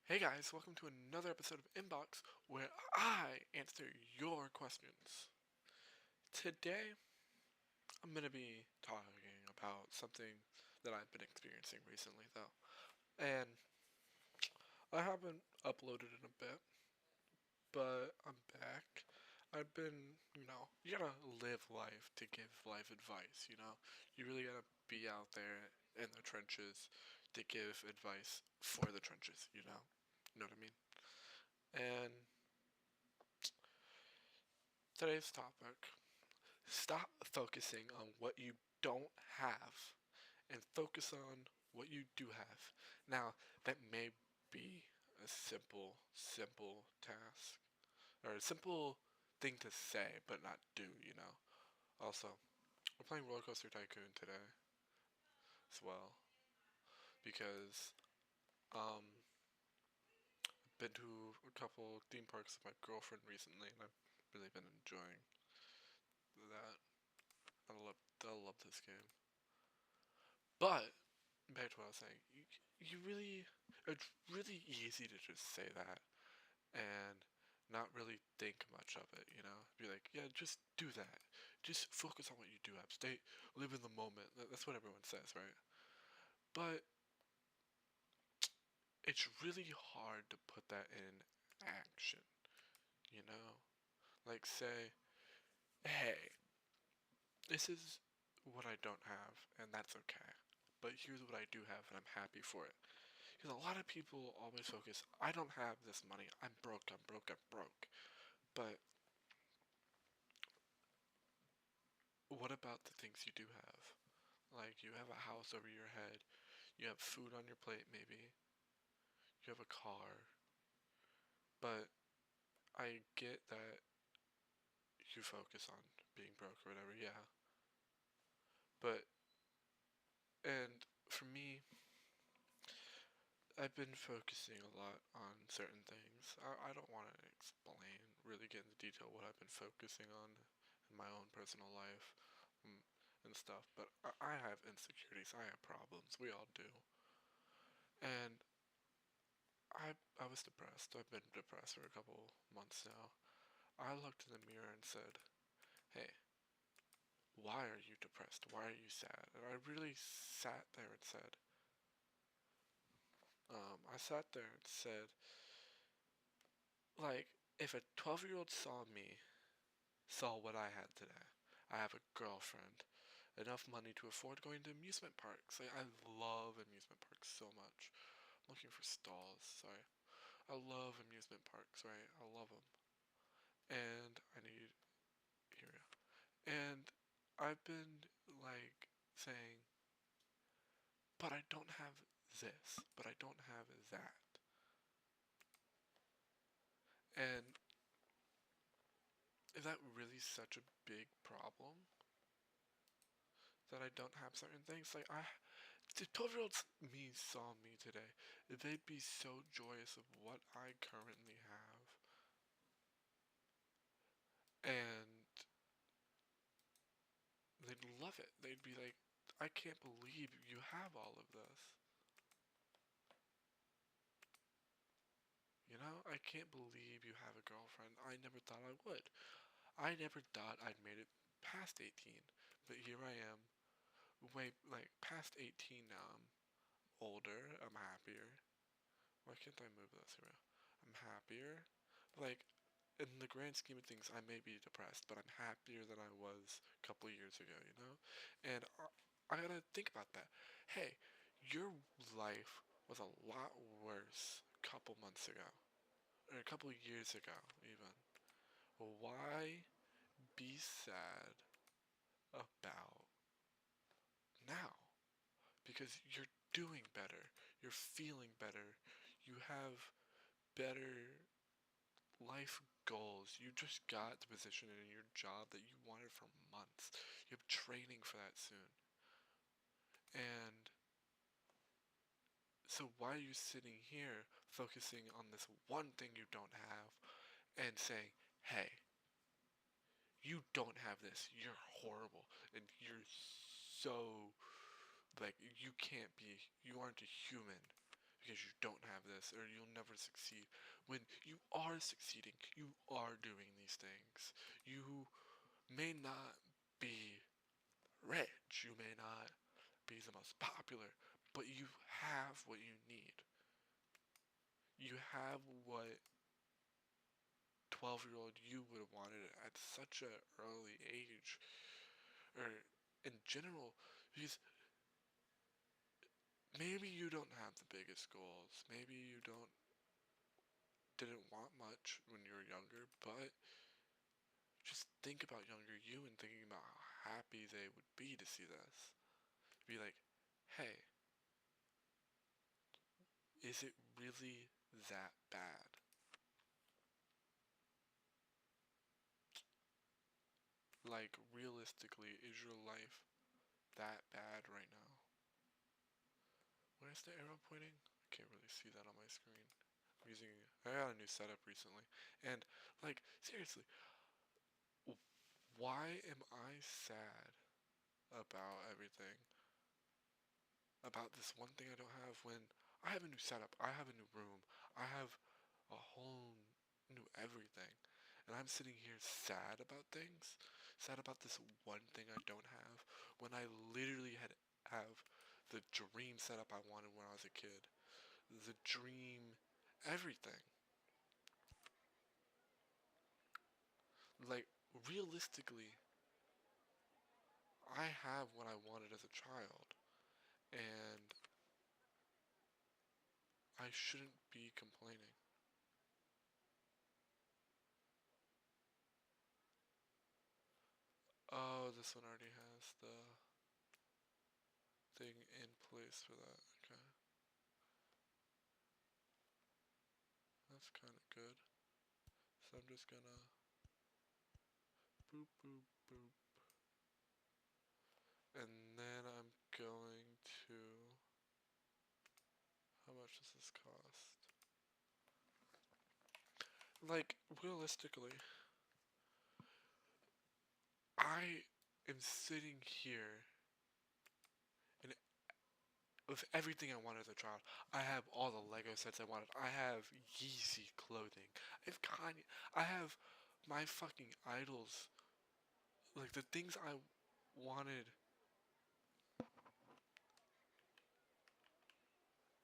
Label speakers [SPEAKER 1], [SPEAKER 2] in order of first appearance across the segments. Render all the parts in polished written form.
[SPEAKER 1] Hey guys, welcome to another episode of Inbox where I answer your questions. Today, I'm going to be talking about something that I've been experiencing recently though. And I haven't uploaded in a bit, but I'm back. I've been, you gotta live life to give life advice, you know? You really gotta be out there in the trenches to give advice for the trenches, you know? You know what I mean? And today's topic: stop focusing on what you don't have and focus on what you do have. Now, that may be a simple task or a simple thing to say but not do, you know. Also, we're playing Roller Coaster Tycoon today as well because I've been to a couple theme parks with my girlfriend recently and I've really been enjoying that. I love this game. But back to what I was saying, you really, it's really easy to just say that and not really think much of it, you know? Be like, yeah, just do that. Just focus on what you do have. Live in the moment. That's what everyone says, right? But it's really hard to put that in action, you know? Like, say, hey, this is what I don't have, and that's okay. But here's what I do have, and I'm happy for it. Because a lot of people always focus, I don't have this money, I'm broke, I'm broke, I'm broke. But what about the things you do have? Like, you have a house over your head, you have food on your plate, maybe, you have a car. But I get that you focus on being broke or whatever, yeah. But, and for me, I've been focusing a lot on certain things. I don't want to explain, really get into detail what I've been focusing on in my own personal life mm, and stuff, but I have insecurities, I have problems, we all do. And I was depressed. I've been depressed for a couple months now. I looked in the mirror and said, hey, why are you depressed? Why are you sad? And I really sat there and said, I sat there and said, like, if a 12-year-old saw what I had today. I have a girlfriend, enough money to afford going to amusement parks. Like, I love amusement parks so much. I'm looking for stalls, sorry. I love amusement parks, right? I love them. And I need, here we go. And I've been, like, saying, but I don't have this, but I don't have that. And is that really such a big problem? That I don't have certain things? Like, the 12-year-olds me saw me today, they'd be so joyous of what I currently have. And they'd love it. They'd be like, I can't believe you have all of this. You know, I can't believe you have a girlfriend. I never thought I would. I never thought I'd made it past 18. But here I am, way, like, past 18 now. I'm older, I'm happier. Why can't I move this around? I'm happier. Like, in the grand scheme of things, I may be depressed, but I'm happier than I was a couple of years ago, you know? And I gotta think about that. Hey, your life was a lot worse a couple months ago, or a couple of years ago, even. Why be sad about now? Because you're doing better, you're feeling better, you have better life goals. You just got the position in your job that you wanted for months. You have training for that soon. And so why are you sitting here focusing on this one thing you don't have and saying, hey, you don't have this. You're horrible. And you aren't a human because you don't have this or you'll never succeed. When you are succeeding, you are doing these things. You may not be rich, you may not be the most popular, but you have what you need. You have what 12-year-old you would have wanted at such an early age, or in general, because maybe you don't have the biggest goals, maybe you didn't want much when you were younger, but just think about younger you and thinking about how happy they would be to see this. Be like, hey, is it really that bad? Like, realistically, is your life that bad right now? Where's the arrow pointing? I can't really see that on my screen. I got a new setup recently. And, like, seriously, why am I sad about everything? About this one thing I don't have when I have a new setup, I have a new room, I have a whole new everything. And I'm sitting here sad about things, sad about this one thing I don't have, when I literally have the dream setup I wanted when I was a kid. The dream everything. Like, realistically, I have what I wanted as a child, and I shouldn't be complaining. Oh, this one already has the thing in place for that. Okay. That's kind of good. So I'm just gonna boop, boop, boop. And then I'm going to. How much does this cost? Like, realistically, I am sitting here and with everything I wanted as a child. I have all the Lego sets I wanted. I have Yeezy clothing. I have Kanye. I have my fucking idols. Like, the things I wanted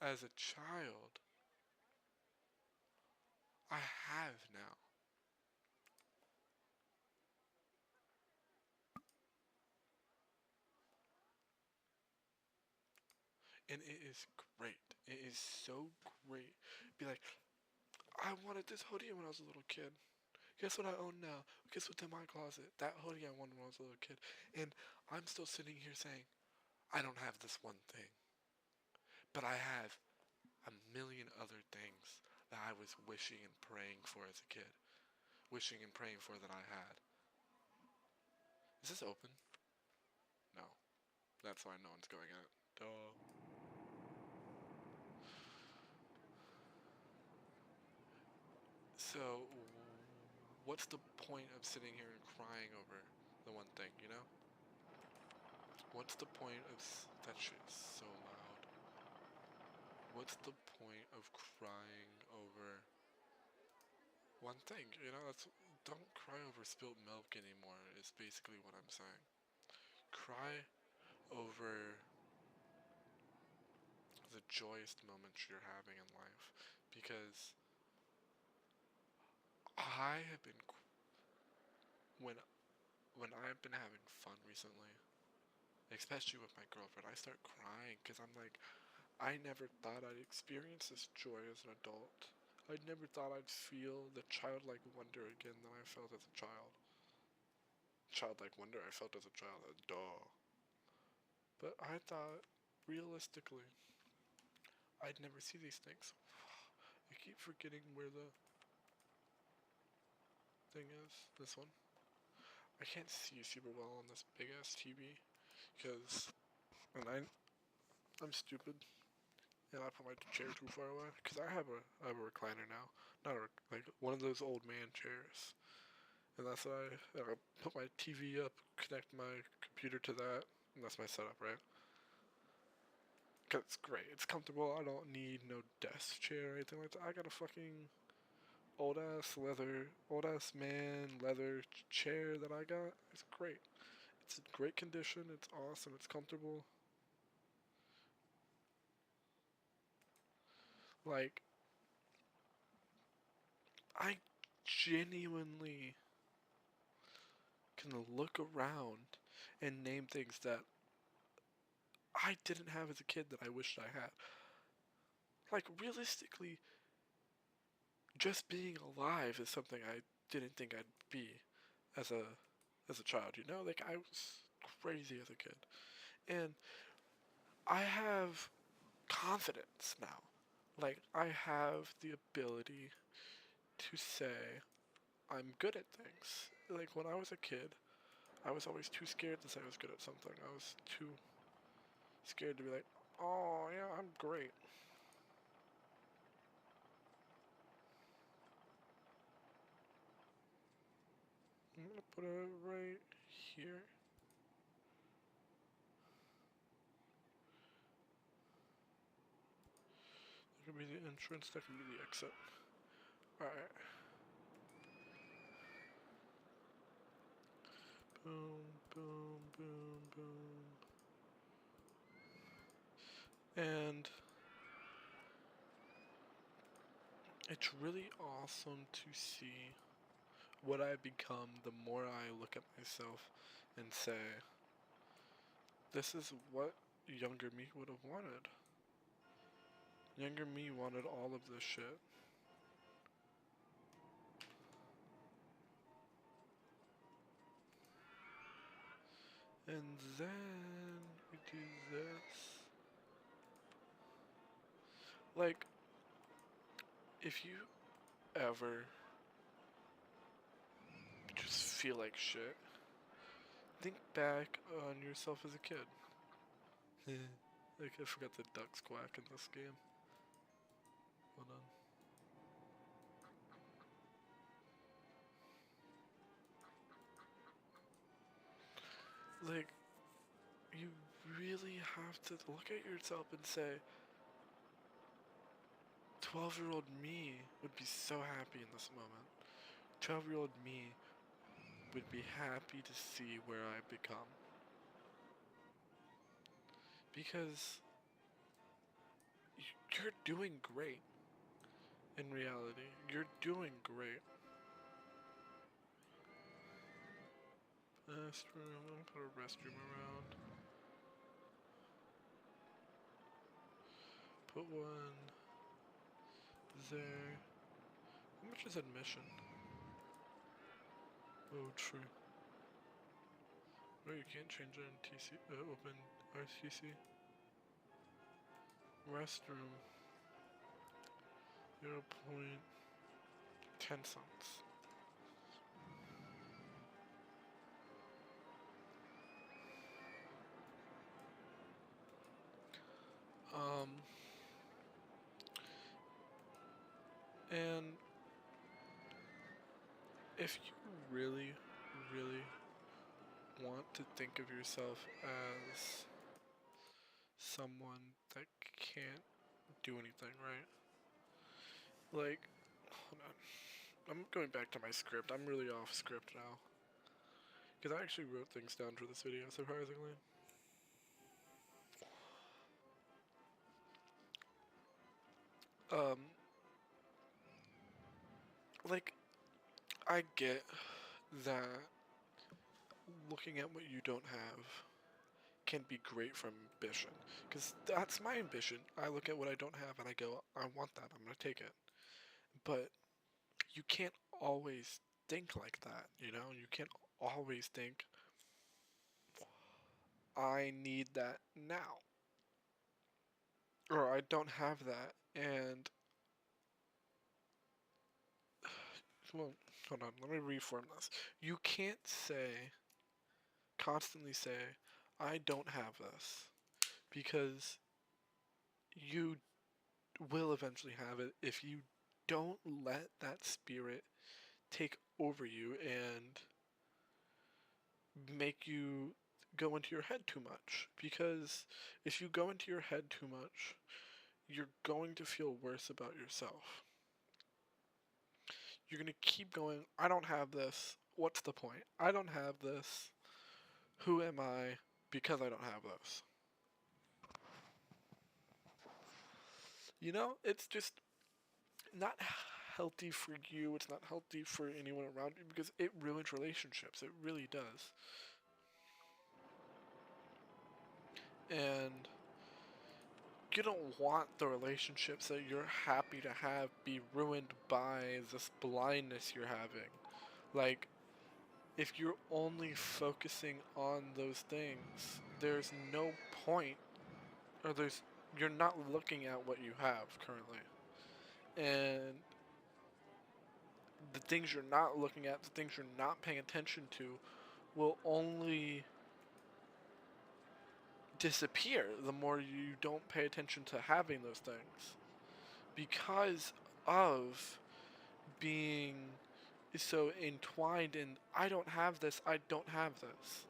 [SPEAKER 1] as a child, I have now. And it is great. It is so great. Be like, I wanted this hoodie when I was a little kid. Guess what I own now? Guess what's in my closet? That hoodie I wanted when I was a little kid. And I'm still sitting here saying, I don't have this one thing. But I have a million other things that I was wishing and praying for as a kid. Wishing and praying for that I had. Is this open? No. That's why no one's going out. Duh. So, what's the point of sitting here and crying over the one thing, you know? What's the point of that shit's so loud? What's the point of crying over one thing? You know, don't cry over spilt milk anymore. Is basically what I'm saying. Cry over the joyous moments you're having in life, because I have been when I've been having fun recently, especially with my girlfriend. I start crying because I'm like, I never thought I'd experience this joy as an adult. I never thought I'd feel the childlike wonder again that I felt as a child. Childlike wonder I felt as a child, duh. But I thought, realistically, I'd never see these things. I keep forgetting where the thing is. This one. I can't see super well on this big ass TV because, and I'm stupid. And I put my chair too far away because I have a recliner now, not a like one of those old man chairs. And that's why I put my TV up, connect my computer to that, and that's my setup, right? Cause it's great. It's comfortable. I don't need no desk chair or anything like that. I got a fucking old ass man leather chair that I got. It's great. It's in great condition. It's awesome. It's comfortable. Like, I genuinely can look around and name things that I didn't have as a kid that I wished I had. Like, realistically, just being alive is something I didn't think I'd be as a child, you know? Like, I was crazy as a kid. And I have confidence now. Like, I have the ability to say I'm good at things. Like, when I was a kid, I was always too scared to say I was good at something. I was too scared to be like, oh, yeah, I'm great. I'm gonna put it right here. That could be the entrance, that could be the exit. Alright. Boom, boom, boom, boom. And it's really awesome to see what I become the more I look at myself and say, this is what younger me would have wanted. Younger me wanted all of this shit. And then we do this. Like, if you ever just feel like shit, think back on yourself as a kid. Like, I forgot the ducks quack in this game. Hold on. Like, you really have to look at yourself and say, 12-year-old me would be so happy in this moment. 12-year-old me would be happy to see where I've become. Because you're doing great in reality. You're doing great. Restroom, I'm gonna put a restroom around. Put one there. How much is admission? Oh, true. Oh, you can't change it in TC. Open RCC. Restroom. 0.10 cents. Um, and if you really, really want to think of yourself as someone that can't do anything, right? Like, hold on. I'm going back to my script. I'm really off script now. Because I actually wrote things down for this video, surprisingly. Um, like, I get that looking at what you don't have can be great for ambition. Because that's my ambition. I look at what I don't have and I go, I want that. I'm going to take it. But you can't always think like that, you know? You can't always think, I need that now. Or I don't have that. And, well, hold on, let me reform this. You can't constantly say, I don't have this. Because you will eventually have it if you don't let that spirit take over you and make you go into your head too much. Because if you go into your head too much, you're going to feel worse about yourself. You're going to keep going, I don't have this. What's the point? I don't have this. Who am I because I don't have this? You know, it's just not healthy for you. It's not healthy for anyone around you because it ruins relationships. It really does. And you don't want the relationships that you're happy to have be ruined by this blindness you're having. Like, if you're only focusing on those things, there's no point, or you're not looking at what you have currently. And the things you're not looking at, the things you're not paying attention to, will only disappear the more you don't pay attention to having those things. Because of being so entwined in, I don't have this, I don't have this.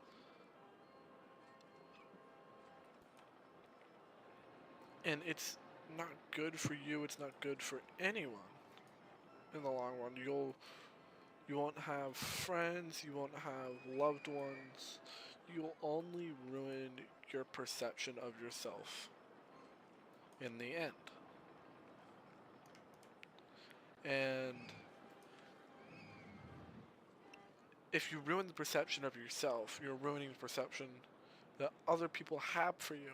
[SPEAKER 1] And it's not good for you, it's not good for anyone in the long run. You won't have friends, you won't have loved ones. You'll only ruin your perception of yourself in the end. And if you ruin the perception of yourself, you're ruining the perception that other people have for you.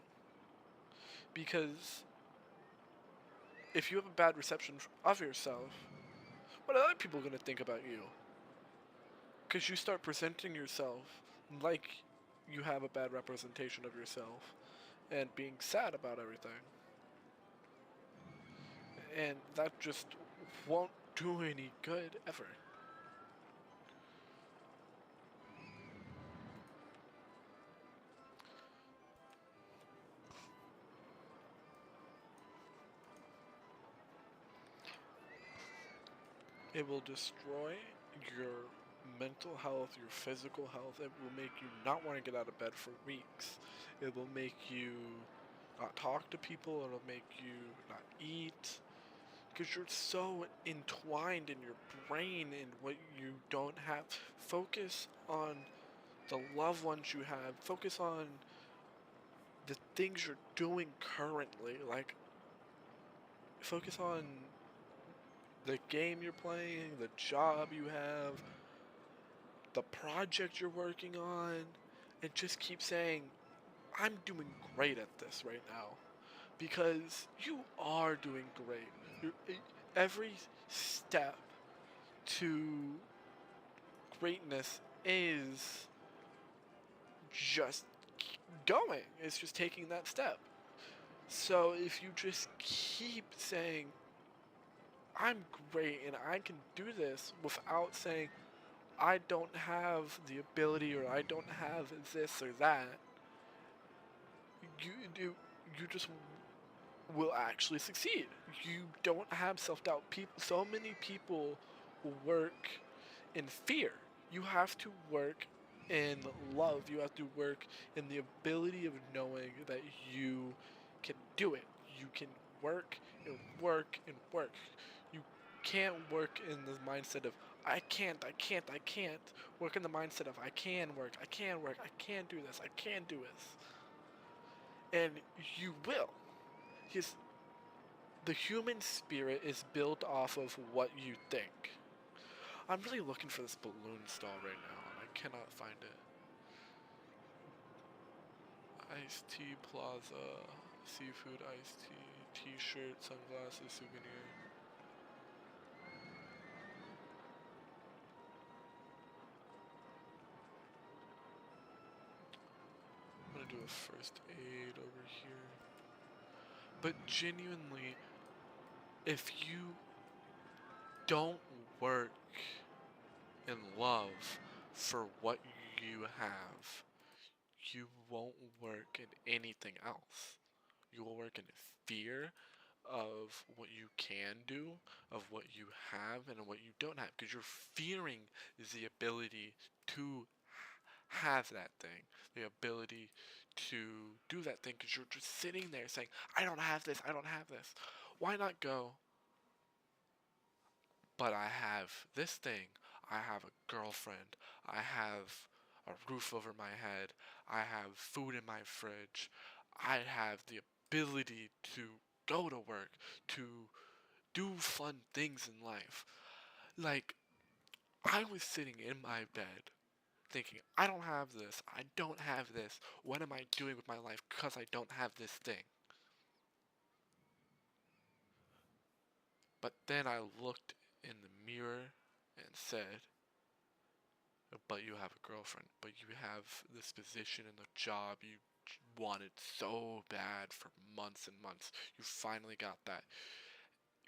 [SPEAKER 1] Because if you have a bad reception of yourself, what are other people going to think about you? Because you start presenting yourself like you have a bad representation of yourself and being sad about everything. And that just won't do any good ever. It will destroy your mental health, your physical health. It will make you not want to get out of bed for weeks. It will make you not talk to people. It'll make you not eat. Because you're so entwined in your brain in what you don't have. Focus on the loved ones you have. Focus on the things you're doing currently. Like, focus on the game you're playing, the job you have, the project you're working on, and just keep saying, I'm doing great at this right now. Because you are doing great. Every step to greatness is just going. It's just taking that step. So if you just keep saying, I'm great and I can do this without saying, I don't have the ability or I don't have this or that, you just will actually succeed. You don't have self-doubt. So many people work in fear. You have to work in love. You have to work in the ability of knowing that you can do it. You can work and work and work. You can't work in the mindset of I can't, I can't, I can't. Work in the mindset of I can work, I can work, I can do this, I can do this. And you will. Because the human spirit is built off of what you think. I'm really looking for this balloon stall right now, and I cannot find it. Iced Tea Plaza, seafood iced tea, t-shirt, sunglasses, souvenir. I'm gonna do a first aid over here. But genuinely, if you don't work in love for what you have, you won't work in anything else. You will work in fear of what you can do, of what you have, and what you don't have, because you're fearing the ability to have that thing, the ability to do that thing, because you're just sitting there saying, I don't have this, I don't have this. Why not go, but I have this thing, I have a girlfriend, I have a roof over my head, I have food in my fridge, I have the ability to go to work, to do fun things in life. Like, I was sitting in my bed thinking, I don't have this, I don't have this, what am I doing with my life because I don't have this thing? But then I looked in the mirror and said, but you have a girlfriend, but you have this position in the job you wanted so bad for months and months. You finally got that.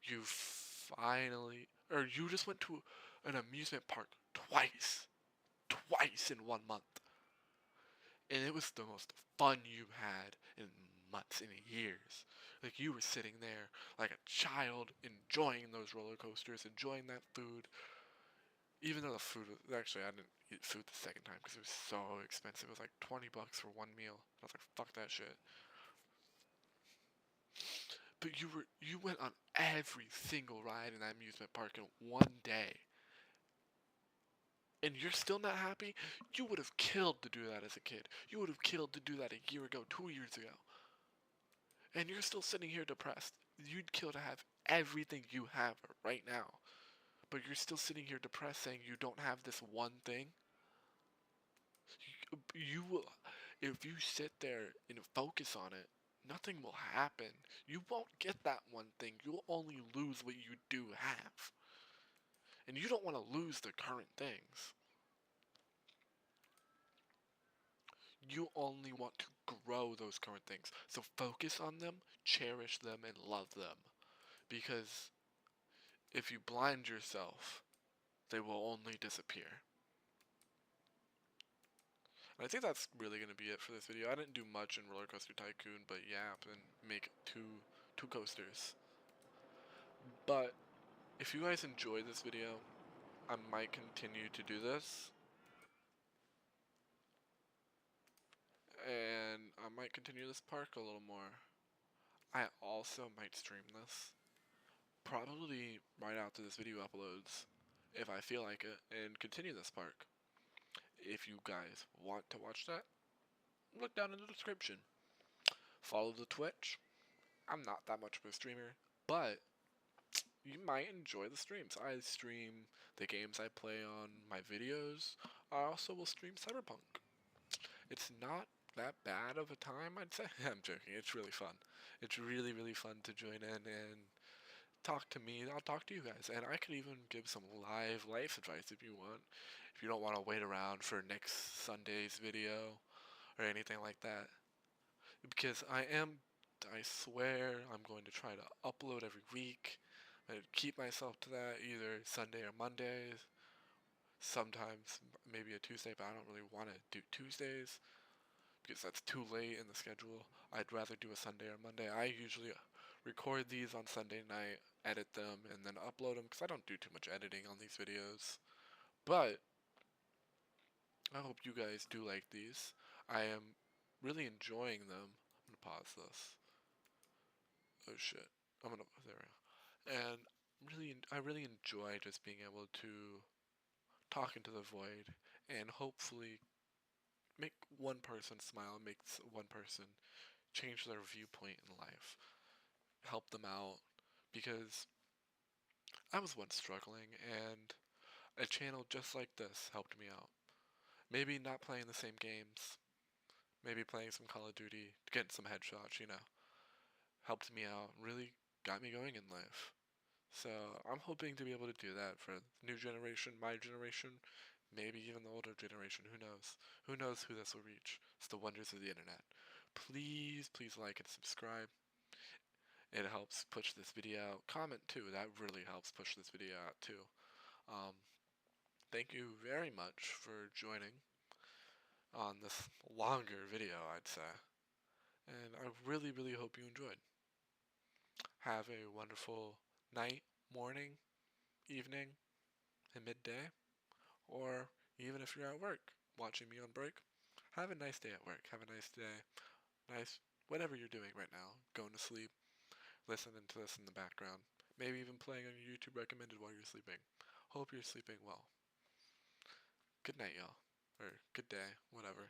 [SPEAKER 1] You finally, or you just went to an amusement park twice in 1 month. And it was the most fun you had in months, in years. Like you were sitting there like a child enjoying those roller coasters, enjoying that food. Even though the food was, actually, I didn't eat food the second time because it was so expensive. It was like $20 for one meal. I was like, fuck that shit. But you went on every single ride in that amusement park in one day. And you're still not happy? You would have killed to do that as a kid. You would have killed to do that a year ago, 2 years ago. And you're still sitting here depressed. You'd kill to have everything you have right now. But you're still sitting here depressed saying you don't have this one thing. You will, if you sit there and focus on it, nothing will happen. You won't get that one thing. You'll only lose what you do have. And you don't want to lose the current things. You only want to grow those current things. So focus on them, cherish them, and love them. Because if you blind yourself, they will only disappear. And I think that's really going to be it for this video. I didn't do much in Roller Coaster Tycoon, but yeah, and make two coasters. But if you guys enjoyed this video, I might continue to do this. And I might continue this park a little more. I also might stream this. Probably right after this video uploads, if I feel like it, and continue this park. If you guys want to watch that, look down in the description. Follow the Twitch. I'm not that much of a streamer, but you might enjoy the streams. I stream the games I play on my videos. I also will stream Cyberpunk. It's not that bad of a time, I'd say. I'm joking. It's really fun. It's really, really fun to join in and talk to me. I'll talk to you guys. And I could even give some life advice if you want. If you don't want to wait around for next Sunday's video or anything like that. Because I swear, I'm going to try to upload every week. I keep myself to that either Sunday or Mondays. Sometimes maybe a Tuesday, but I don't really want to do Tuesdays because that's too late in the schedule. I'd rather do a Sunday or Monday. I usually record these on Sunday night, edit them, and then upload them because I don't do too much editing on these videos. But I hope you guys do like these. I am really enjoying them. I'm gonna pause this. Oh shit. There we go. And I really enjoy just being able to talk into the void and hopefully make one person smile, make one person change their viewpoint in life, help them out, because I was once struggling and a channel just like this helped me out. Maybe not playing the same games, maybe playing some Call of Duty, getting some headshots, helped me out, really got me going in life. So I'm hoping to be able to do that for the new generation, my generation, maybe even the older generation. Who knows? Who knows who this will reach? It's the wonders of the internet. Please, please like and subscribe. It helps push this video out. Comment too. That really helps push this video out too. Um, Thank you very much for joining on this longer video, I'd say. And I really, really hope you enjoyed. Have a wonderful night, morning, evening, and midday, or even if you're at work. watching me on break. Have a nice day at work. Have a nice day. Nice whatever you're doing right now. Going to sleep, listening to this in the background. Maybe even playing on your YouTube recommended while you're sleeping. Hope you're sleeping well. Good night, y'all. Or good day, whatever.